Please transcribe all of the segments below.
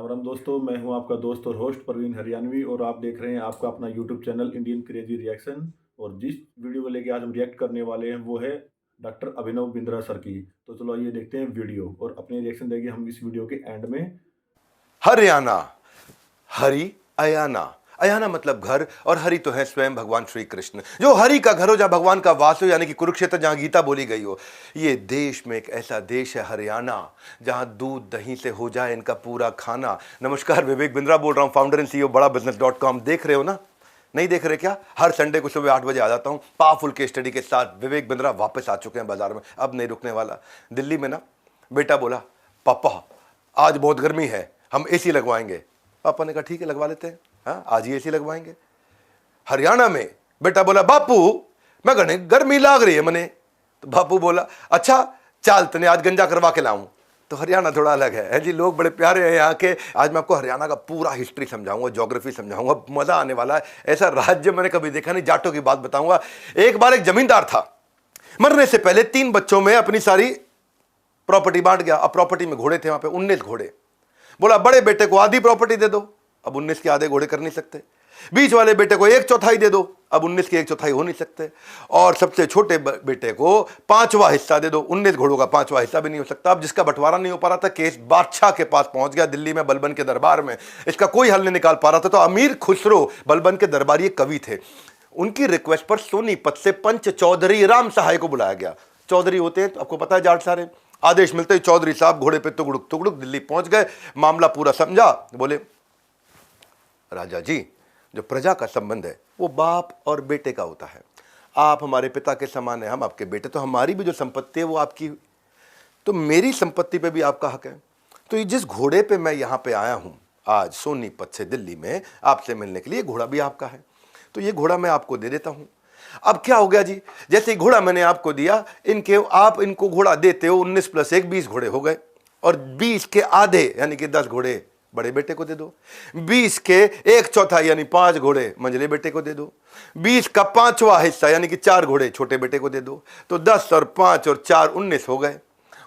राम राम दोस्तों, मैं हूं आपका दोस्त और होस्ट प्रवीण हरियाणवी और आप देख रहे हैं आपका अपना YouTube channel Indian crazy reaction. और जिस वीडियो को लेके आज हम रिएक्ट करने वाले हैं वो है डॉक्टर अभिनव बिंद्रा सर की। तो चलो आइए देखते हैं वीडियो और अपने रिएक्शन देंगे हम इस वीडियो के एंड में। हरियाणा, हरि अयाना। अयाना मतलब घर और हरि तो है स्वयं भगवान श्री कृष्ण। जो हरि का घर हो, जहां भगवान का वास हो, यानी कि कुरुक्षेत्र, जहां गीता बोली गई हो। ये देश में एक ऐसा देश है हरियाणा, जहां दूध दही से हो जाए इनका पूरा खाना। नमस्कार, विवेक बिंद्रा बोल रहा हूं, फाउंडर एंड CEO बड़ा बिजनेस.com। देख रहे हो ना? नहीं देख रहे क्या? हर संडे को सुबह 8 बजे आ जाता हूं पावरफुल केस स्टडी के साथ। विवेक बिंद्रा वापस आ चुके हैं बाजार में, अब नहीं रुकने वाला। दिल्ली में ना बेटा बोला, पापा आज बहुत गर्मी है, हम एसी लगवाएंगे। पापा ने कहा ठीक है, लगवा लेते हैं, हाँ आज ही एसी लगवाएंगे। हरियाणा में बेटा बोला, बापू मैं गणे गर्मी लाग रही है मने। तो बापू बोला, अच्छा चाल तने आज गंजा करवा के लाऊं। तो हरियाणा थोड़ा अलग है जी, लोग बड़े प्यारे हैं यहाँ के। आज मैं आपको हरियाणा का पूरा हिस्ट्री समझाऊंगा, ज्योग्राफी समझाऊंगा, मजा आने वाला है। ऐसा राज्य मैंने कभी देखा नहीं। जाटों की बात बताऊंगा। एक बार एक जमींदार था, मरने से पहले 3 बच्चों में अपनी सारी प्रॉपर्टी बांट गया। अब प्रॉपर्टी में घोड़े थे वहां पे 19 घोड़े। बोला बड़े बेटे को आधी प्रॉपर्टी दे दो, अब 19 के आधे घोड़े कर नहीं सकते। बीच वाले बेटे को 1/4 दे दो, अब 19 के 1/4 हो नहीं सकते। और सबसे छोटे बेटे को 5वां हिस्सा दे दो, 19 घोड़ों का 5वां हिस्सा भी नहीं हो सकता। अब जिसका बंटवारा नहीं हो पा रहा था, केस बादशाह के पास पहुंच गया दिल्ली में, बलबन के दरबार में। इसका कोई हल नहीं निकाल पा रहा था। तो अमीर खुसरो बलबन के दरबारी एक कवि थे, उनकी रिक्वेस्ट पर सोनीपत से पंच चौधरी राम सहाय को बुलाया गया। चौधरी होते हैं तो आपको पता है जाट सारे। आदेश मिलते ही चौधरी साहब घोड़े पे तुगड़ुक तुगड़ुक दिल्ली पहुंच गए। मामला पूरा समझा। बोले राजा जी, जो प्रजा का संबंध है वो बाप और बेटे का होता है। आप हमारे पिता के समान है, हम आपके बेटे, तो हमारी भी जो संपत्ति है वो आपकी, तो मेरी संपत्ति पे भी आपका हक है। तो ये जिस घोड़े पे मैं यहां पे आया हूं आज सोनीपत से दिल्ली में आपसे मिलने के लिए, घोड़ा भी आपका है। तो ये घोड़ा मैं आपको दे देता हूं। अब क्या हो गया जी, जैसे ही घोड़ा मैंने आपको दिया, आप इनको घोड़ा देते हो, 19 + 1 20 घोड़े हो गए। और 20 के आधे यानी कि 10 घोड़े बड़े बेटे को दे दो। 20 के 1/4 यानी 5 घोड़े मंझले बेटे को दे दो। 20 का 5वां हिस्सा यानी कि 4 घोड़े छोटे बेटे को दे दो। तो 10 और 5 और 4 19 हो गए।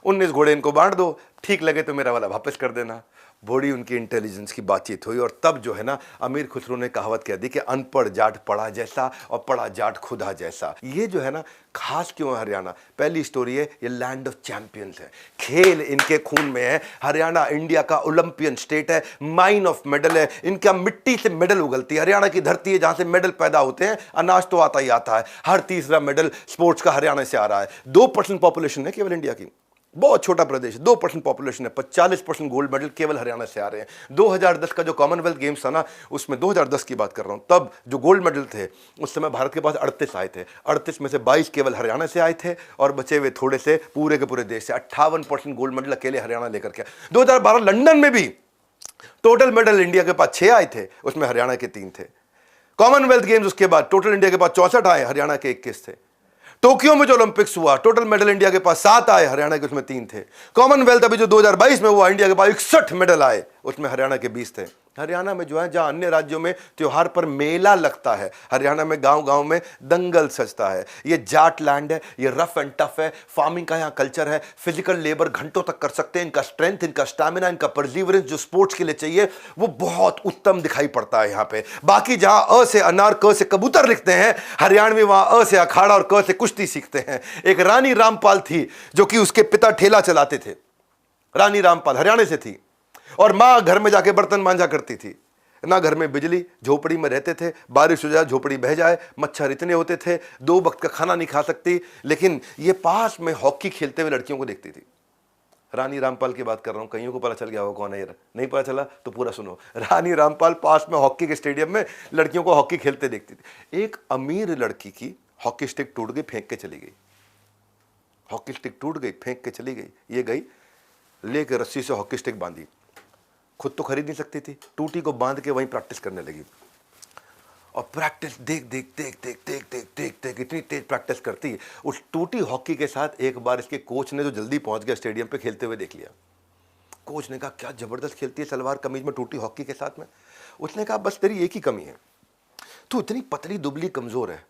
19 घोड़े इनको बांट दो, ठीक लगे तो मेरा वाला वापस कर देना। बड़ी उनकी इंटेलिजेंस की बातचीत हुई और तब जो है ना, अमीर खुसरो ने कहावत कह दी कि अनपढ़ जाट पढ़ा जैसा और पढ़ा जाट खुदा जैसा। ये जो है ना खास क्यों है हरियाणा? पहली स्टोरी है, ये लैंड ऑफ चैंपियंस है, खेल इनके खून में है। हरियाणा इंडिया का ओलंपियन स्टेट है, माइन ऑफ मेडल है, इनका मिट्टी से मेडल उगलती है। हरियाणा की धरती है जहां से मेडल पैदा होते हैं। अनाज तो आता ही आता है, हर तीसरा मेडल स्पोर्ट्स का हरियाणा से आ रहा है। 2% पॉपुलेशन है केवल इंडिया की, बहुत छोटा प्रदेश, 2% पॉपुलेशन है, 45% गोल्ड मेडल केवल हरियाणा से आ रहे हैं। 2010 का जो कॉमनवेल्थ गेम्स था ना, उसमें 2010 की बात कर रहा हूं, तब जो गोल्ड मेडल थे उस समय भारत के पास 38 आए थे। 38 में से 22 केवल हरियाणा से आए थे और बचे हुए थोड़े से पूरे के पूरे देश से। 58% गोल्ड मेडल अकेले हरियाणा लेकर के। 2012 लंदन में भी टोटल मेडल इंडिया के पास 6 आए थे, उसमें हरियाणा के 3 थे। कॉमनवेल्थ गेम्स उसके बाद टोटल इंडिया के पास 64 आए, हरियाणा के 21 थे। टोक्यो में जो ओलंपिक्स हुआ, टोटल मेडल इंडिया के पास 7 आए, हरियाणा के उसमें 3 थे। कॉमनवेल्थ अभी जो 2022 में हुआ, इंडिया के पास 61 मेडल आए, उसमें हरियाणा के 20 थे। हरियाणा में जो है, जहां अन्य राज्यों में त्योहार पर मेला लगता है, हरियाणा में गांव गांव में दंगल सजता है। ये जाट लैंड है, ये रफ एंड टफ है, फार्मिंग का यहाँ कल्चर है, फिजिकल लेबर घंटों तक कर सकते हैं। इनका स्ट्रेंथ, इनका स्टैमिना, इनका परसिवरेंस जो स्पोर्ट्स के लिए चाहिए वो बहुत उत्तम दिखाई पड़ता है यहाँ पे। बाकी जहां अ से अनार, क से कबूतर लिखते हैं, हरियाणवी वहां अ से अखाड़ा और क से कुश्ती सीखते हैं। एक रानी रामपाल थी जो कि उसके पिता ठेला चलाते थे। रानी रामपाल हरियाणा से थी और मां घर में जाके बर्तन मांजा करती थी। ना घर में बिजली, झोपड़ी में रहते थे, बारिश हो जाए झोपड़ी बह जाए, मच्छर इतने होते थे, 2 वक्त का खाना नहीं खा सकती। लेकिन ये पास में हॉकी खेलते हुए लड़कियों को देखती थी। रानी रामपाल की बात कर रहा हूं, कईयों को पता चल गया होगा कौन है। नहीं पता चला तो पूरा सुनो। रानी रामपाल पास में हॉकी के स्टेडियम में लड़कियों को हॉकी खेलते देखती थी। एक अमीर लड़की की हॉकी स्टिक टूट गई, फेंक के चली गई। हॉकी स्टिक टूट गई, फेंक के चली गई। ये गई लेके रस्सी से हॉकी स्टिक बांधी, खुद तो खरीद नहीं सकती थी, टूटी को बांध के वहीं प्रैक्टिस करने लगी। और प्रैक्टिस देख देख देख देख देख देख देख देख इतनी तेज प्रैक्टिस करती। उस टूटी हॉकी के साथ एक बार इसके कोच ने, जो जल्दी पहुंच गया स्टेडियम पे, खेलते हुए देख लिया। कोच ने कहा क्या जबरदस्त खेलती है सलवार कमीज में टूटी हॉकी के साथ में। उसने कहा बस तेरी एक ही कमी है, तू इतनी पतली दुबली कमजोर है,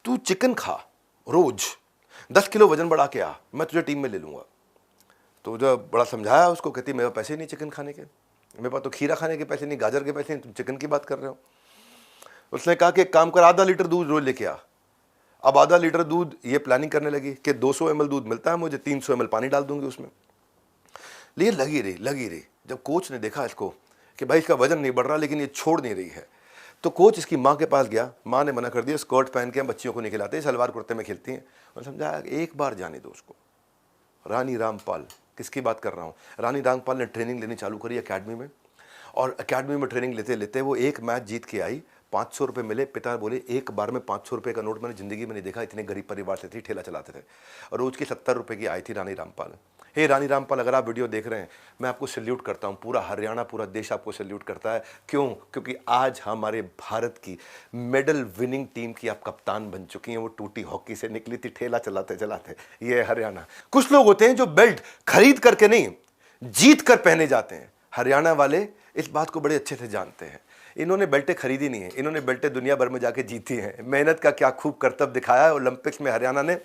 तू चिकन खा रोज, 10 किलो वजन बढ़ा के आ, मैं तुझे टीम में ले लूंगा। तो जब बड़ा समझाया उसको, कहती मेरे पैसे नहीं चिकन खाने के। मेरे पास तो खीरा खाने के पैसे नहीं, गाजर के पैसे नहीं, तुम चिकन की बात कर रहे हो। उसने कहा कि एक काम कर, आधा लीटर दूध रोज लेके आ। अब आधा लीटर दूध, ये प्लानिंग करने लगी कि 200 ml दूध मिलता है मुझे, 300 ml पानी डाल दूंगी उसमें। लेकिन लगी रही। जब कोच ने देखा इसको कि भाई इसका वजन नहीं बढ़ रहा लेकिन ये छोड़ नहीं रही है, तो कोच इसकी माँ के पास गया। माँ ने मना कर दिया, स्कर्ट पहन के हम बच्चियों को नहीं खिलाते, सलवार कुर्ते में खेलती हैं। और समझा एक बार जाने दो उसको। रानी रामपाल, किसकी बात कर रहा हूँ, रानी रामपाल ने ट्रेनिंग लेनी चालू करी एकेडमी में, और एकेडमी में ट्रेनिंग लेते लेते वो एक मैच जीत के आई। 500 रुपये मिले। पिता बोले एक बार में 500 रुपये का नोट मैंने ज़िंदगी में नहीं देखा, इतने गरीब परिवार से थी, ठेला चलाते थे, और रोज़ की 70 रुपये की आई थी रानी रामपाल। हे रानी रामपाल, अगर आप वीडियो देख रहे हैं, मैं आपको सैल्यूट करता हूँ, पूरा हरियाणा, पूरा देश आपको सैल्यूट करता है। क्यों? क्योंकि आज हमारे भारत की मेडल विनिंग टीम की आप कप्तान बन चुकी हैं। वो टूटी हॉकी से निकली थी, ठेला चलाते चलाते। ये हरियाणा। कुछ लोग होते हैं जो बेल्ट खरीद करके नहीं, जीत कर पहने जाते हैं। हरियाणा वाले इस बात को बड़े अच्छे से जानते हैं। इन्होंने बेल्टें खरीदी नहीं है, इन्होंने बेल्टें दुनिया भर में जाके जीती हैं। मेहनत का क्या खूब करतब दिखाया है। ओलंपिक्स में हरियाणा ने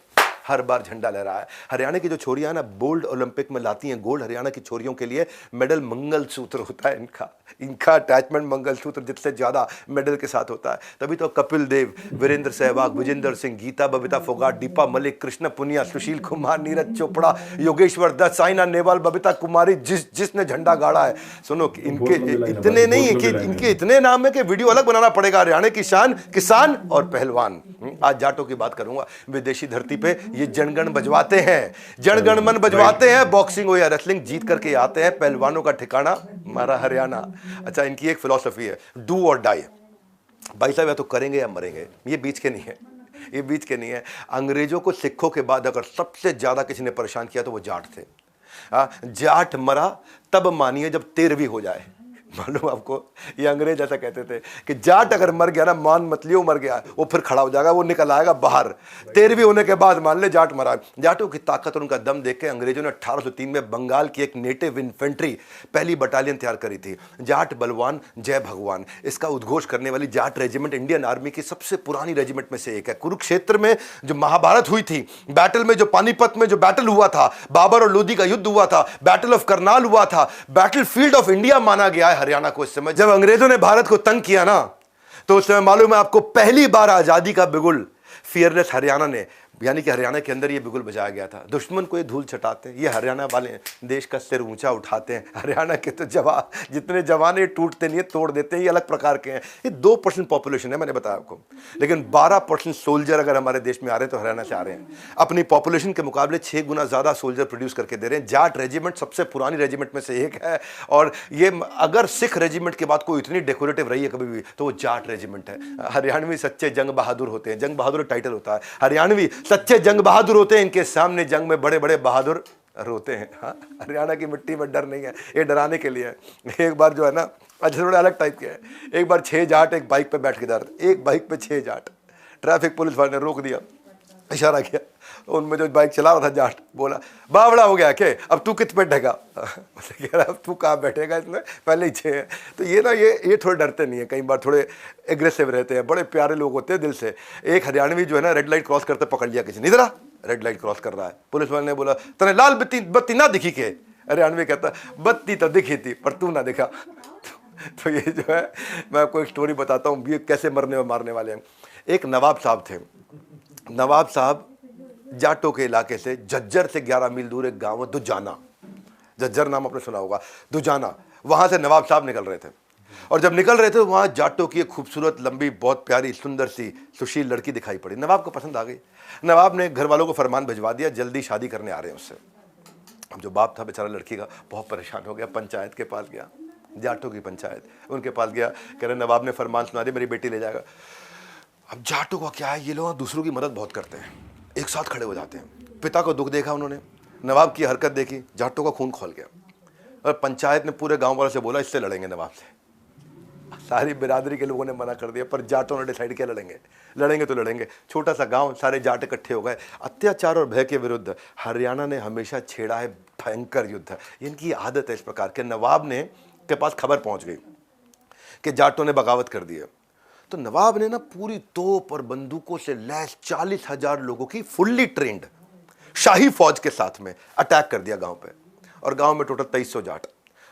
हर बार झंडा लहराया है। हरियाणा की जो छोरियां ना बोल्ड ओलंपिक में लाती हैं गोल्ड, हरियाणा की छोरियों के लिए मेडल मंगलसूत्र होता है। इनका अटैचमेंट मंगलसूत्र जिससे ज्यादा मेडल के साथ होता है। तभी तो कपिल देव, वीरेंद्र सहवाग, विजेंद्र सिंह, गीता बबीता फोगाट, दीपा मलिक, कृष्ण पुनिया, सुशील कुमार, नीरज चोपड़ा, योगेश्वर दत्त, साइना नेहवाल, बबीता कुमारी, जिसने झंडा गाड़ा है। सुनो, इनके इतने नहीं है कि इनके इतने नाम है कि वीडियो अलग बनाना पड़ेगा। हरियाणा की शान किसान और पहलवान। आज जाटों की बात करूंगा। विदेशी धरती पे ये जनगण बजवाते हैं, जनगण मन बजवाते हैं। बॉक्सिंग हो या रेसलिंग जीत करके आते हैं। पहलवानों का ठिकाना हमारा हरियाणा। अच्छा, इनकी एक फिलॉसफी है, डू और डाई। भाई साहब, या तो करेंगे या मरेंगे, ये बीच के नहीं है, ये बीच के नहीं है। अंग्रेजों को सिखों के बाद अगर सबसे ज्यादा किसी ने परेशान किया तो वो जाट थे। जाट मरा तब मानिए जब 13वीं हो जाए। मालूम आपको, ये अंग्रेज ऐसा कहते थे कि जाट अगर मर गया ना, मान मत लियो मर गया, वो फिर खड़ा हो जाएगा, वो निकल आएगा बाहर। 13वीं होने के बाद मान ले जाट मरा। जाटों की ताकत और उनका दम देख के अंग्रेजों ने 1803 में बंगाल की एक नेटिव इन्फेंट्री पहली बटालियन तैयार करी थी। जाट बलवान जय भगवान, इसका उद्घोष करने वाली जाट रेजिमेंट इंडियन आर्मी की सबसे पुरानी रेजिमेंट में से एक है। कुरुक्षेत्र में जो महाभारत हुई थी, बैटल में जो पानीपत में जो बैटल हुआ था, बाबर और लोधी का युद्ध हुआ था, बैटल ऑफ करनाल हुआ था, बैटल फील्ड ऑफ इंडिया माना गया है हरियाणा को। इस समय जब अंग्रेजों ने भारत को तंग किया ना, तो उस समय मालूम है आपको, पहली बार आजादी का बिगुल फियरलेस हरियाणा ने, यानी कि हरियाणा के अंदर ये बिगुल बजाया गया था। दुश्मन को ये धूल छटाते हैं, ये हरियाणा वाले देश का सिर ऊंचा उठाते हैं। हरियाणा के तो जितने जवान ये टूटते नहीं है, तोड़ देते हैं, ये अलग प्रकार के हैं। ये 2% पॉपुलेशन है, मैंने बताया आपको, लेकिन 12% सोल्जर अगर हमारे देश में आ रहे हैं तो हरियाणा से आ रहे हैं। अपनी पॉपुलेशन के मुकाबले 6 गुना ज्यादा सोल्जर प्रोड्यूस करके दे रहे हैं। जाट रेजिमेंट सबसे पुरानी रेजिमेंट में से एक है, और ये अगर सिख रेजिमेंट के बाद कोई इतनी डेकोरेटिव रही है कभी भी तो वो जाट रेजिमेंट है। हरियाणवी सच्चे जंग बहादुर होते हैं, जंग बहादुर टाइटल होता है। हरियाणवी सच्चे जंग बहादुर होते हैं, इनके सामने जंग में बड़े बड़े बहादुर रोते हैं। हाँ, हरियाणा की मिट्टी में डर नहीं है, ये डराने के लिए है। एक बार जो है ना, अच्छा थोड़ा अलग टाइप के है, एक बार 6 जाट एक बाइक पे बैठ के जा रहे थे, एक बाइक पे 6 जाट। ट्रैफिक पुलिस वाले ने रोक दिया, इशारा किया, उनमें जो बाइक चला रहा था जाट बोला, बावड़ा हो गया के, अब तू कित पे बैठेगा? कह रहा अब तू कहाँ बैठेगा, इसमें पहले ही 6 है। तो ये ना, ये थोड़े डरते नहीं है, कई बार थोड़े एग्रेसिव रहते हैं, बड़े प्यारे लोग होते हैं दिल से। एक हरियाणवी जो है ना, रेड लाइट क्रॉस करते पकड़ लिया किसी ने, इधर आ, रेड लाइट क्रॉस कर रहा है। पुलिस वाले ने बोला, तने लाल बत्ती ना दिखी के? हरियाणवी कहता, बत्ती तो दिखी थी पर तू ना दिखा। तो ये जो है, मैं आपको एक स्टोरी बताता हूँ, ये कैसे मरने और मारने वाले हैं। एक नवाब साहब थे। नवाब साहब जाटों के इलाके से, झज्जर से 11 मील दूर एक गांव है दुजाना, झज्जर नाम आपने सुना होगा, दुजाना, वहां से नवाब साहब निकल रहे थे। और जब निकल रहे थे वहां जाटों की एक खूबसूरत, लंबी, बहुत प्यारी, सुंदर सी सुशील लड़की दिखाई पड़ी। नवाब को पसंद आ गई। नवाब ने घर वालों को फरमान भिजवा दिया, जल्दी शादी करने आ रहे हैं उससे। अब जो बाप था बेचारा लड़की का, बहुत परेशान हो गया, पंचायत के पास गया, जाटों की पंचायत, उनके पास गया, कह रहे नवाब ने फरमान सुना दिया, मेरी बेटी ले जाएगा। अब जाटों का क्या है, ये लोग दूसरों की मदद बहुत करते हैं, एक साथ खड़े हो जाते हैं। पिता को दुख देखा उन्होंने, नवाब की हरकत देखी, जाटों का खून खोल गया। और पंचायत ने पूरे गांव वालों से बोला, इससे लड़ेंगे नवाब से। सारी बिरादरी के लोगों ने मना कर दिया, पर जाटों ने डिसाइड किया लड़ेंगे तो लड़ेंगे। छोटा सा गांव, सारे जाट इकट्ठे हो गए। अत्याचार और भय के विरुद्ध हरियाणा ने हमेशा छेड़ा है भयंकर युद्ध। इनकी आदत है इस प्रकार के। नवाब ने के पास खबर पहुंच गई कि जाटों ने बगावत कर दी है, तो नवाब ने ना पूरी तोप और बंदूकों से लैस 40,000 लोगों की फुल्ली ट्रेंड शाही फौज के साथ में अटैक कर दिया गांव पे। और गांव में टोटल 2300 जाट।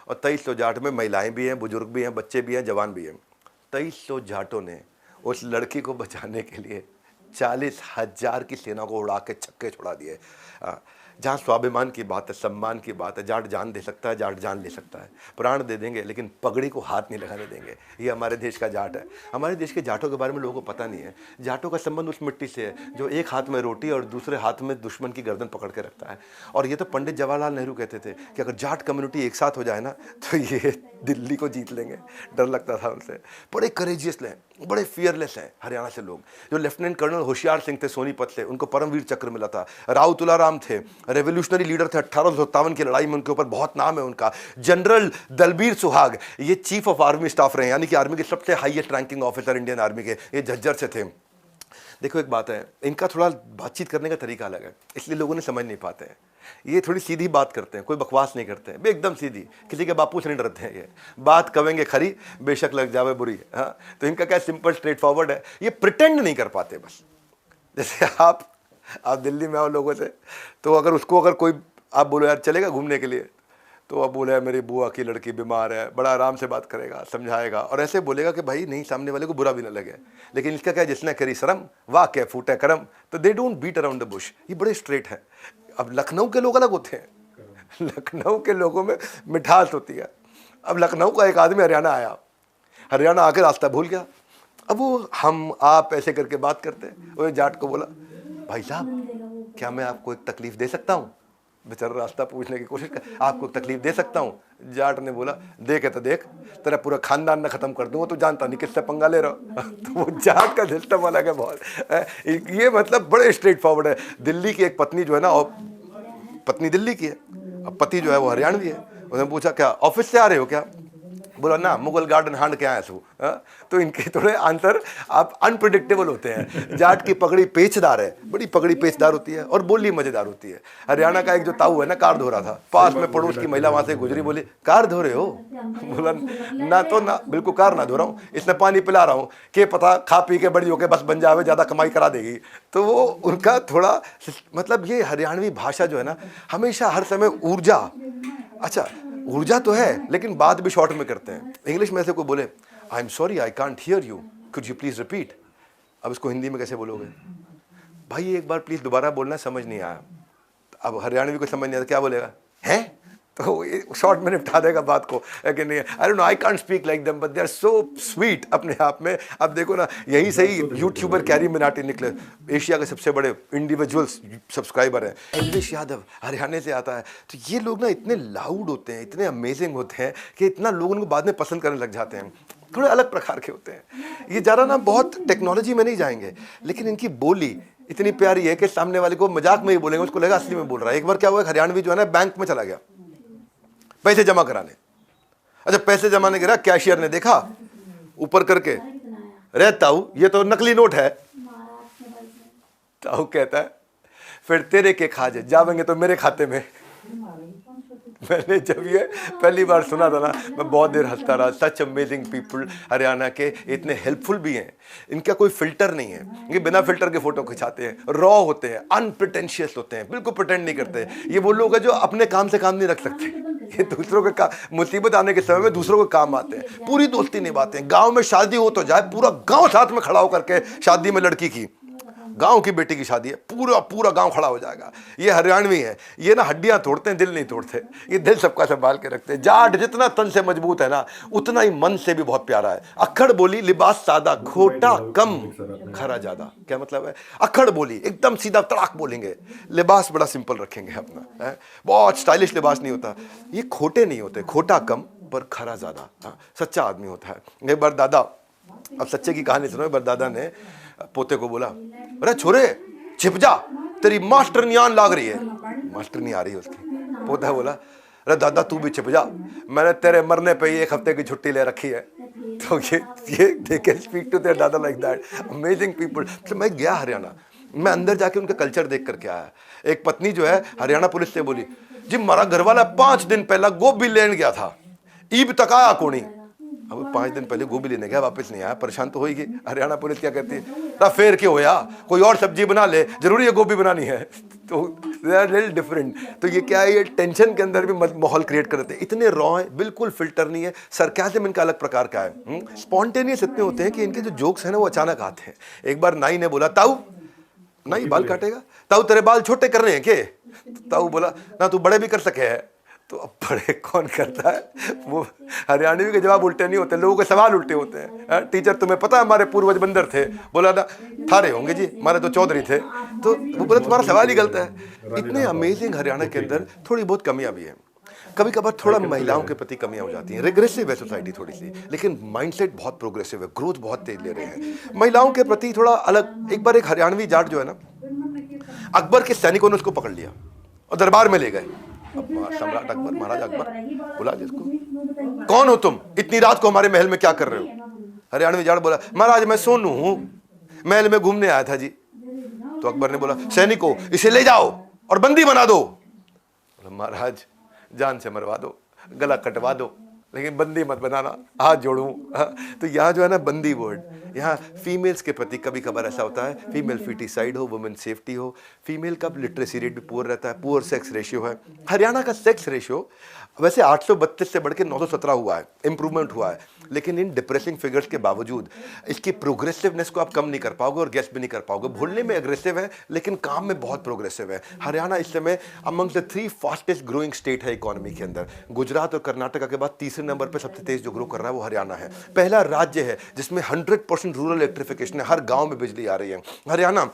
और 2300 जाट में महिलाएं भी हैं, बुजुर्ग भी हैं, बच्चे भी हैं, जवान भी हैं। 2300 जाटों ने उस लड़की को बचाने के लिए 40,000 की सेना को उड़ा के छक्के छोड़ा दिए। जहाँ स्वाभिमान की बात है, सम्मान की बात है, जाट जान दे सकता है, जाट जान ले सकता है, प्राण दे देंगे, लेकिन पगड़ी को हाथ नहीं लगाने देंगे। ये हमारे देश का जाट है। हमारे देश के जाटों के बारे में लोगों को पता नहीं है। जाटों का संबंध उस मिट्टी से है जो एक हाथ में रोटी और दूसरे हाथ में दुश्मन की गर्दन पकड़ के रखता है। और ये तो पंडित जवाहरलाल नेहरू कहते थे कि अगर जाट कम्युनिटी एक साथ हो जाए ना तो ये दिल्ली को जीत लेंगे। डर लगता था उनसे। बड़े करेजियस हैं, बड़े फियरलेस हैं हरियाणा से लोग। जो लेफ्टिनेंट कर्नल होशियार सिंह थे सोनीपत से, उनको परमवीर चक्र मिला था। राव तुलाराम थे, रेवोल्यूशनरी लीडर थे, 1857 की लड़ाई में उनके ऊपर बहुत नाम है उनका। जनरल दलबीर सुहाग, ये चीफ ऑफ आर्मी स्टाफ रहे, यानी कि आर्मी के सबसे highest ranking officer Indian army के, ये झज्जर से थे। देखो एक बात है, इनका थोड़ा बातचीत करने का तरीका अलग है, इसलिए लोगों ने समझ नहीं पाते हैं। ये थोड़ी सीधी बात करते हैं, कोई बकवास नहीं करते हैं, एकदम सीधी, किसी के बापू से नहीं डरते हैं। ये बात कहेंगे खरी, बेशक लग जावे बुरी। हाँ, तो इनका क्या सिंपल स्ट्रेट फॉरवर्ड है। ये प्रिटेंड नहीं कर पाते बस। जैसे आप दिल्ली में आओ लोगों से, तो अगर कोई आप बोलो यार चलेगा घूमने के लिए, तो अब बोले मेरी बुआ की लड़की बीमार है, बड़ा आराम से बात करेगा, समझाएगा और ऐसे बोलेगा कि भाई नहीं, सामने वाले को बुरा भी ना लगे। लेकिन इसका क्या, जिसने करी शर्म वाह क्या फूटे करम। तो they don't beat around the bush. ये बड़े स्ट्रेट है। अब लखनऊ के लोग अलग होते हैं। लखनऊ के लोगों में मिठास होती है। अब लखनऊ का एक आदमी हरियाणा आया, हरियाणा आके रास्ता भूल गया। अब वो हम आप ऐसे करके बात करते हैं। वो जाट को बोला, भाई साहब क्या मैं आपको एक तकलीफ दे सकता हूँ? बेचारा रास्ता पूछने की कोशिश कर, आपको तकलीफ दे सकता हूँ? जाट ने बोला, देखे तो देख, तेरा पूरा खानदान ना खत्म कर दूंगा, तो जानता नहीं किससे पंगा ले रहा। तो वो जाट का सिस्टम अलग है बहुत। ये मतलब बड़े स्ट्रेट फॉरवर्ड है। दिल्ली की एक पत्नी जो है ना, और पत्नी दिल्ली की है, अब पति जो है वो हरियाणवी है। उसने पूछा क्या ऑफिस से आ रहे हो क्या? बोला ना, मुगल गार्डन हांड के आया तू। तो इनके थोड़े आंसर आप अनप्रिडिक्टेबल होते हैं। जाट की पगड़ी पेचदार है, बड़ी पगड़ी पेचदार होती है और बोली मजेदार होती है। हरियाणा का एक जो ताऊ है ना, कार धो रहा था, पास में पड़ोस की महिला वहां से गुजरी, बोली कार धो रहे हो? बोला ना, तो ना, बिल्कुल कार ना धो रहा हूँ, इसने पानी पिला रहा हूँ, के पता खा पी के बड़ी होके बस बन जावे, ज्यादा कमाई करा देगी। तो वो उनका थोड़ा मतलब, ये हरियाणवी भाषा जो है ना, हमेशा हर समय ऊर्जा, अच्छा ऊर्जा तो है लेकिन बात भी शॉर्ट में करते हैं। इंग्लिश में से कोई बोले, I am sorry I can't hear you, could you please repeat? अब इसको हिंदी में कैसे बोलोगे? भाई एक बार प्लीज दोबारा बोलना, समझ नहीं आया। अब हरियाणवी को समझ नहीं आता, क्या बोलेगा? हैं? तो शॉर्ट में निपटा देगा बात को, कि नहीं, I don't know, I can't speak like them but they are so sweet अपने आप में। अब देखो ना, यहीं से ही यूट्यूबर कैरी मिनाटी निकले, एशिया के सबसे बड़े इंडिविजुअल सब्सक्राइबर है। अखिलेश यादव हरियाणा से आता है। तो ये लोग ना इतने लाउड होते हैं, इतने अमेजिंग होते हैं कि इतना लोग उनको बाद में पसंद करने लग जाते हैं। थोड़े अलग प्रकार के होते हैं। ये ज़्यादा ना बहुत टेक्नोलॉजी में नहीं जाएंगे, लेकिन इनकी बोली इतनी प्यारी है कि सामने वाले को मजाक में ही बोलेंगे, उसको लगा असली में बोल रहा है। एक बार क्या हुआ, हरियाणवी जो है ना बैंक में चला गया पैसे जमा कराने। अच्छा पैसे जमाने गया, कैशियर ने देखा ऊपर करके, रे ताऊ ये तो नकली नोट है। ताऊ कहता है फिर तेरे के खाजे जावेंगे तो मेरे खाते में। मैंने जब ये पहली बार सुना था ना, मैं बहुत देर हंसता रहा। सच अमेजिंग पीपल हरियाणा के, इतने हेल्पफुल भी हैं। इनका कोई फिल्टर नहीं है, ये बिना फिल्टर के फोटो खिंचाते हैं, रॉ होते हैं, अनप्रिटेंशियस होते हैं, बिल्कुल प्रिटेंड नहीं करते। ये वो लोग हैं जो अपने काम से काम नहीं रख सकते, ये दूसरों के मुसीबत आने के समय में दूसरों के काम आते हैं, पूरी दोस्ती निभाते हैं। गाँव में शादी हो तो जाए, पूरा गाँव साथ में खड़ा होकर के, शादी में लड़की की, गांव की बेटी की शादी है, पूरा गांव खड़ा हो जाएगा। ये हरियाणवी है, ये ना हड्डियां तोड़ते हैं, दिल नहीं तोड़ते। ये दिल सबका संभाल के रखते हैं। जाट जितना तन से मजबूत है ना, उतना ही मन से भी बहुत प्यारा है। अक्खड़ बोली, लिबास सादा, खोटा कम, खरा ज्यादा। क्या मतलब है? अक्खड़ बोली एकदम सीधा तड़ाक बोलेंगे, लिबास बड़ा सिंपल रखेंगे अपना है? बहुत स्टाइलिश लिबास नहीं होता। ये खोटे नहीं होते, खोटा कम पर खरा ज्यादा। सच्चा आदमी होता है। एक बार दादा, अब सच्चे की कहानी सुनो। एक बार दादा ने पोते को बोला, अरे छोरे छिप जा, तेरी मास्टर नियान लाग रही है। मास्टर नहीं आ रही उसकी। पोता बोला, अरे दादा तू भी छिप जा, मैंने तेरे मरने पे ही 1 हफ्ते की छुट्टी ले रखी है। तो ये देखे, स्पीक टू देयर दादा लाइक दैट। Amazing people. तो मैं गया हरियाणा, मैं अंदर जाके उनका कल्चर देख करके आया। एक पत्नी जो है हरियाणा पुलिस से बोली, जी हमारा घर वाला 5 दिन पहला गोभी लेने गया था, ईब तक आया कोनी। अब वो 5 दिन पहले गोभी लेने गया, वापस नहीं आया, परेशान तो होगी। हरियाणा पुलिस क्या कहती है, फेर क्यों होया, कोई और सब्जी बना ले, जरूरी है गोभी बनानी है। तो दे आर लिटिल डिफरेंट। तो ये क्या है, ये टेंशन के अंदर भी माहौल क्रिएट कर देते हैं। इतने रॉ है, बिल्कुल फिल्टर नहीं है। सरकाज़म इनका अलग प्रकार का है। स्पॉन्टेनियस इतने होते हैं कि इनके जो जोक्स हैं ना वो अचानक आते हैं। एक बार नाई ने बोला, ताऊ नाई बाल काटेगा, ताऊ तेरे बाल छोटे कर रहे हैं क्या? ताऊ बोला, ना तू बड़े भी कर सके है। तो अब बड़े कौन करता है, वो हरियाणवी के जवाब उल्टे नहीं होते, लोगों के सवाल उल्टे होते हैं। टीचर तुम्हें पता है हमारे पूर्वज बंदर थे? बोला ना थारे होंगे जी, हमारे तो चौधरी थे। तो वो बोला तुम्हारा सवाल ही गलत है। इतने अमेजिंग हरियाणा के अंदर थोड़ी बहुत कमियां भी हैं। कभी कभार थोड़ा महिलाओं के प्रति कमियां हो जाती हैं। रिग्रेसिव है सोसाइटी थोड़ी सी, लेकिन माइंडसेट बहुत प्रोग्रेसिव है, ग्रोथ बहुत तेज ले रहे हैं। महिलाओं के प्रति थोड़ा अलग। एक बार एक हरियाणवी जाट जो है ना, अकबर के सैनिकों ने उसको पकड़ लिया और दरबार में ले गए। अब सम्राट अकबर, महाराजा अकबर बोला जिसको, कौन हो तुम, इतनी रात को हमारे महल में क्या कर रहे हो? हरियाणवी जाट बोला, महाराज मैं सोनू हूं, महल में घूमने आया था जी। तो अकबर ने बोला, सैनिकों इसे ले जाओ और बंदी बना दो। महाराज जान से मरवा दो, गला कटवा दो, लेकिन बंदी मत बनाना, हाथ जोड़ूं। तो यहाँ जो है ना बंदी वर्ड, यहाँ फीमेल्स के प्रति कभी कभार ऐसा होता है, फीमेल फिटिसाइड हो, वुमेन सेफ्टी हो। फीमेल का लिटरेसी रेट भी पुअर रहता है, पुअर सेक्स रेशियो है। हरियाणा का सेक्स रेशियो वैसे 832 से बढ़ के 917 हुआ है, इंप्रूवमेंट हुआ है, लेकिन इन डिप्रेसिंग फिगर्स के बावजूद इसकी प्रोग्रेसिवनेस को आप कम नहीं कर पाओगे और गेस भी नहीं कर पाओगे। भूलने में एग्रेसिव है, लेकिन काम में बहुत प्रोग्रेसिव है। हरियाणा इस समय among the 3 fastest growing state है इकोनॉमी के अंदर। गुजरात और कर्नाटका के बाद तीसरे नंबर पर सबसे तेज जो ग्रो कर रहा है वो हरियाणा है। पहला राज्य है जिसमें 100% रूरल इलेक्ट्रिफिकेशन है, हर गांव में बिजली आ रही है। हरियाणा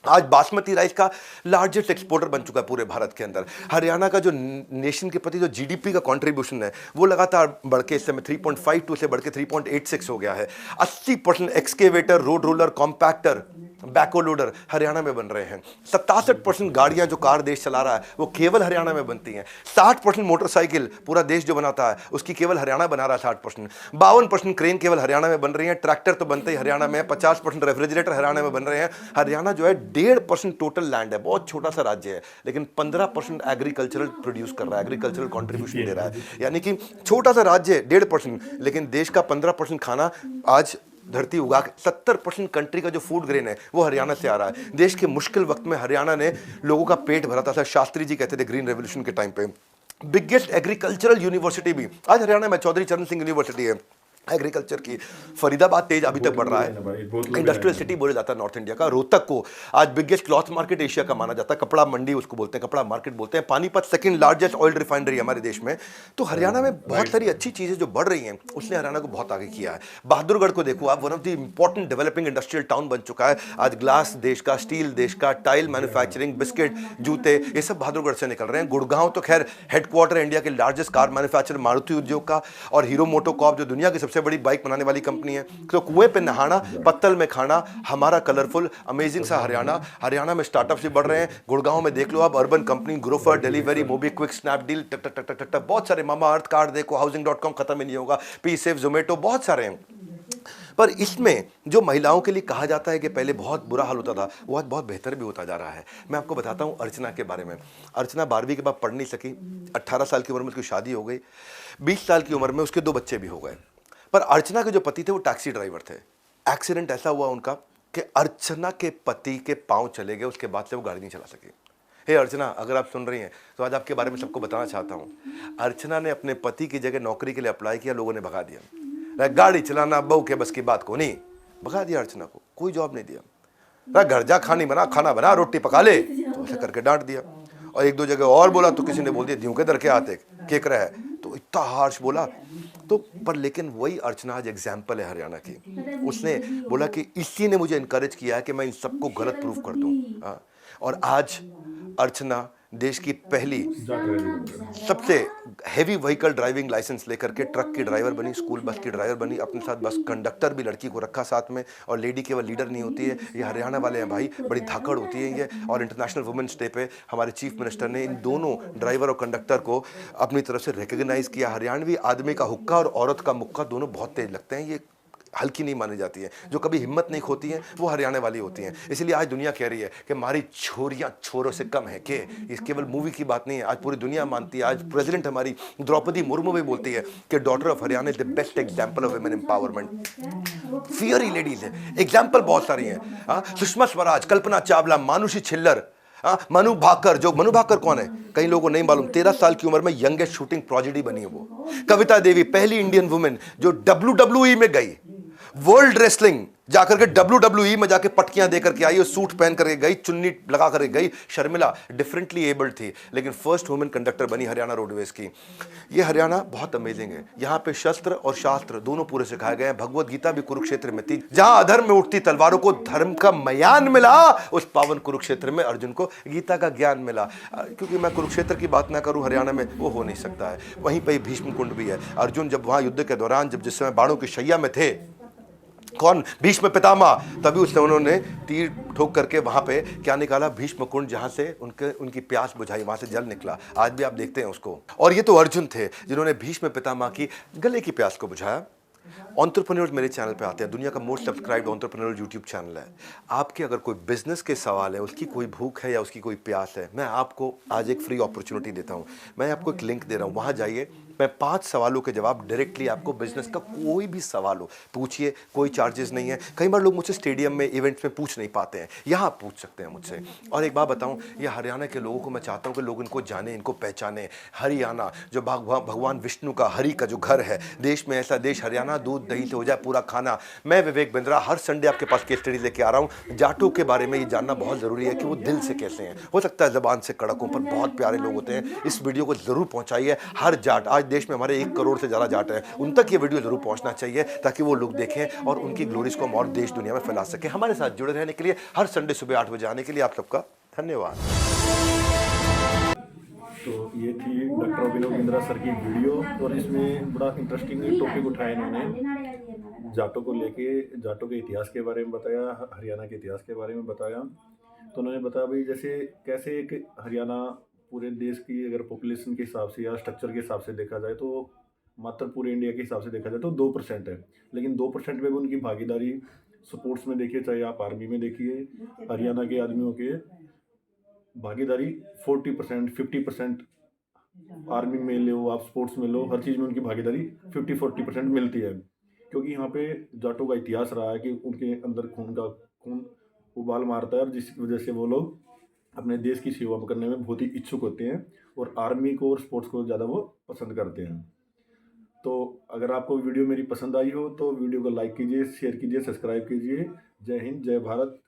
आज बासमती राइस का लार्जेस्ट एक्सपोर्टर बन चुका है पूरे भारत के अंदर। हरियाणा का जो नेशन के प्रति जो जीडीपी का कंट्रीब्यूशन है वो लगातार बढ़ के इस समय 3.52 से बढ़ के 3.86 हो गया है। 80% एक्सकेवेटर, रोड रोलर, कॉम्पैक्टर, बैको लोडर हरियाणा में बन रहे हैं। 67% गाड़ियां जो कार देश चला रहा है वो केवल हरियाणा में बनती हैं। 60% मोटरसाइकिल पूरा देश जो बनाता है उसकी केवल हरियाणा बना रहा है 60%। 52% क्रेन केवल हरियाणा में बन रही है। ट्रैक्टर तो बनते ही हरियाणा में है। 50% रेफ्रिजरेटर हरियाणा में बन रहे हैं। हरियाणा जो है 1.5% टोटल लैंड है, बहुत छोटा सा राज्य है, लेकिन 15% एग्रीकल्चरल प्रोड्यूस कर रहा है, एग्रीकल्चरल कॉन्ट्रीब्यूशन दे रहा है। यानी कि छोटा सा राज्य है 1.5%, लेकिन देश का 15% खाना आज धरती उगा के 70% कंट्री का जो फूड ग्रेन है वो हरियाणा से आ रहा है। देश के मुश्किल वक्त में हरियाणा ने लोगों का पेट भरा था। शास्त्री जी कहते थे ग्रीन रेवोल्यूशन के टाइम पे। बिगेस्ट एग्रीकल्चरल यूनिवर्सिटी भी आज हरियाणा में चौधरी चरण सिंह यूनिवर्सिटी है एग्रीकल्चर की। फरीदाबाद तेज अभी तक बढ़ रहा है, इंडस्ट्रियल सिटी बोला जाता है नॉर्थ इंडिया का। रोहतक को आज बिगेस्ट क्लॉथ मार्केट एशिया का माना जाता है, कपड़ा मंडी उसको बोलते हैं, कपड़ा मार्केट बोलते हैं। Panipat second largest oil refinery हमारे देश में। तो हरियाणा में बहुत सारी अच्छी चीजें जो बढ़ रही हैं उसने हरियाणा को बहुत आगे किया है। बहादुरगढ़ को देखो आप, one of the important developing industrial town बन चुका है। आज ग्लास देश का, स्टील देश का, टाइल मैन्युफैक्चरिंग, बिस्किट, जूते, ये सब बहादुरगढ़ से निकल रहे हैं। गुड़गांव तो खैर हेडक्वार्टर इंडिया के लार्जेस्ट कार मैन्युफैक्चरर मारुति उद्योग का, और हीरो मोटोकॉर्प जो दुनिया की सबसे बड़ी बाइक बनाने कंपनी है। तो कुएं पे नहाना, पत्तल में खाना, हमारा कलरफुल अमेजिंग सा हरियाणा। हरियाणा में स्टार्टअप्स भी बढ़ रहे हैं। गुड़गांव में देख लो आप, Urban Company, Grofer, delivery, Mobikwik, Snapdeal, टक टक टक टक टक, बहुत सारे, मामा अर्थ कार्ड देखो, हाउसिंग.com खत्म ही नहीं होगा, पीसेफ, जोमेटो, बहुत सारे हैं। पर इसमें जो महिलाओं के लिए कहा जाता है कि पहले बहुत बुरा हाल होता था, वो आज बहुत बेहतर भी होता जा रहा है। मैं आपको बताता हूं अर्चना के बारे में। अर्चना 12वीं के बाद पढ़ नहीं सकी। 18 साल की उम्र में उसकी शादी हो गई। 20 साल की उम्र में उसके 2 बच्चे भी हो गए। पर अर्चना के जो पति थे वो टैक्सी ड्राइवर थे। एक्सीडेंट ऐसा हुआ उनका कि अर्चना के पति के पांव चले गए, उसके बाद से वो गाड़ी नहीं चला सकी। हे अर्चना, अगर आप सुन रही हैं तो आज आपके बारे में सबको बताना चाहता हूं। अर्चना ने अपने पति की जगह नौकरी के लिए अप्लाई किया, लोगों ने भगा दिया। गाड़ी चलाना बहू के बस की बात को नहीं, भगा दिया अर्चना को, कोई जॉब नहीं दिया। घर जा, खाना बना, रोटी पका ले, तो ऐसे करके डांट दिया। और 1-2 जगह और बोला तो किसी ने बोल दिया, ध्यूं के दर के आते केक रहा है, तो इतना हार्श बोला। तो पर लेकिन वही अर्चना आज एग्जाम्पल है हरियाणा की। उसने बोला कि इसी ने मुझे इनकरेज किया है कि मैं इन सबको गलत प्रूफ कर दूं। और आज अर्चना देश की पहली सबसे हेवी व्हीकल ड्राइविंग लाइसेंस लेकर के ट्रक की ड्राइवर बनी, स्कूल बस की ड्राइवर बनी। अपने साथ बस कंडक्टर भी लड़की को रखा साथ में। और लेडी केवल लीडर नहीं होती है, ये हरियाणा वाले हैं भाई, बड़ी धाकड़ होती है ये। और इंटरनेशनल वुमेन्स डे पे हमारे चीफ मिनिस्टर ने इन दोनों ड्राइवर और कंडक्टर को अपनी तरफ से रिकग्नाइज किया। हरियाणवी आदमी का हुक्का और औरत का मुक्का दोनों बहुत तेज लगते हैं। ये हल्की नहीं मानी जाती हैं, जो कभी हिम्मत नहीं खोती हैं, वो हरियाणा वाली होती हैं। इसलिए आज दुनिया कह रही है कि हमारी छोरियां छोरों से कम है। कि इस केवल मूवी की बात नहीं है, आज पूरी दुनिया मानती है। आज प्रेसिडेंट हमारी द्रौपदी मुर्मू भी बोलती है कि daughter of Haryana is the best example of women empowerment. Fiery ladies है, एग्जाम्पल बहुत सारी हैं। सुषमा स्वराज, कल्पना चावला, मानुषी छिल्लर, मनु भाकर। जो मनु भाकर कौन है, कई लोगों को नहीं मालूम। 13 साल की उम्र में यंगेस्ट शूटिंग प्रोजेडी बनी है वो। कविता देवी, पहली इंडियन वुमेन जो WWE में गई, वर्ल्ड रेसलिंग जाकर के WWE में जाके पटकियां देकर के आई और सूट पहन करके गई, चुन्नी लगा करके गई। शर्मिला डिफरेंटली एबल्ड थी, लेकिन फर्स्ट वुमेन कंडक्टर बनी हरियाणा रोडवेज की। ये हरियाणा बहुत अमेजिंग है। यहाँ पे शस्त्र और शास्त्र दोनों पूरे सिखाए गए हैं। भगवत गीता भी कुरुक्षेत्र में थी। जहां अधर्म में उठती तलवारों को धर्म का मयान मिला, उस पावन कुरुक्षेत्र में अर्जुन को गीता का ज्ञान मिला। क्योंकि मैं कुरुक्षेत्र की बात ना करूं हरियाणा में, वो हो नहीं सकता है। वहीं पर भीष्म कुंड भी है। अर्जुन जब वहां युद्ध के दौरान, जब जिस समय बाणों की शैया में थे, कौन, भीष्म पितामह, तभी उसने उन्होंने तीर ठोक करके वहां पे क्या निकाला, भीष्म कुंड, जहां से उनकी प्यास बुझाई, वहां से जल निकला। आज भी आप देखते हैं उसको। और ये तो अर्जुन थे जिन्होंने भीष्म पितामह की गले की प्यास को बुझाया। एंटरप्रेन्योर्स मेरे चैनल पे आते हैं, दुनिया का most subscribed entrepreneur YouTube channel है। आपके अगर कोई बिजनेस के सवाल है, उसकी कोई भूख है या उसकी कोई प्यास है, मैं आपको आज एक फ्री अपॉर्चुनिटी देता हूं। मैं आपको एक लिंक दे रहा हूं, वहां जाइए। मैं 5 सवालों के जवाब डायरेक्टली आपको, बिजनेस का कोई भी सवाल हो पूछिए, कोई चार्जेस नहीं है। कई बार लोग मुझसे स्टेडियम में, इवेंट्स में पूछ नहीं पाते हैं, यहाँ पूछ सकते हैं मुझसे। और एक बात बताऊं, ये हरियाणा के लोगों को मैं चाहता हूं कि लोग इनको जाने, इनको पहचाने। हरियाणा जो भगवान विष्णु का, हरि का जो घर है, देश में ऐसा देश हरियाणा, दूध दही से हो जाए पूरा खाना। मैं विवेक बिंद्रा हर संडे आपके पास केस स्टडी लेके आ रहा हूं। जाटों के बारे में ये जानना बहुत जरूरी है कि वो दिल से कैसे हैं। हो सकता है जबान से कड़क हों, पर बहुत प्यारे लोग होते हैं। इस वीडियो को जरूर पहुंचाइए। हर जाट, आज देश में हमारे 1 करोड़ से ज्यादा जाट हैं, उन तक ये वीडियो जरूर पहुंचना चाहिए, ताकि वो लोग देखें और उनकी ग्लोरीज को हम और देश दुनिया में फैला सके। हमारे साथ जुड़े रहने के लिए, हर संडे सुबह 8 बजे आने के लिए आप सबका धन्यवाद। तो ये थी डॉक्टर अभिनव बिंद्रा सर की वीडियो, और इसमें बड़ा इंटरेस्टिंग टॉपिक उठाया इन्होंने। जाटों को लेके, जाटों के इतिहास के बारे में बताया, हरियाणा के इतिहास के बारे में बताया। तो उन्होंने बताया भाई जैसे कैसे एक हरियाणा पूरे देश की अगर पॉपुलेशन के हिसाब से या स्ट्रक्चर के हिसाब से देखा जाए तो मात्र पूरे इंडिया के हिसाब से देखा जाए तो 2% है। लेकिन 2% में भी उनकी भागीदारी स्पोर्ट्स में देखिए, चाहे आप आर्मी में देखिए, हरियाणा के आदमियों के भागीदारी 40%, 50%। आर्मी में लो, आप स्पोर्ट्स में लो, हर चीज़ में उनकी भागीदारी 50-40% मिलती है। क्योंकि यहाँ पे जाटों का इतिहास रहा है कि उनके अंदर खून उबाल मारता है, और जिसकी वजह से वो लोग अपने देश की सेवा करने में बहुत ही इच्छुक होते हैं, और आर्मी को और स्पोर्ट्स को ज़्यादा वो पसंद करते हैं। तो अगर आपको वीडियो मेरी पसंद आई हो तो वीडियो को लाइक कीजिए, शेयर कीजिए, सब्सक्राइब कीजिए। जय हिंद, जय भारत।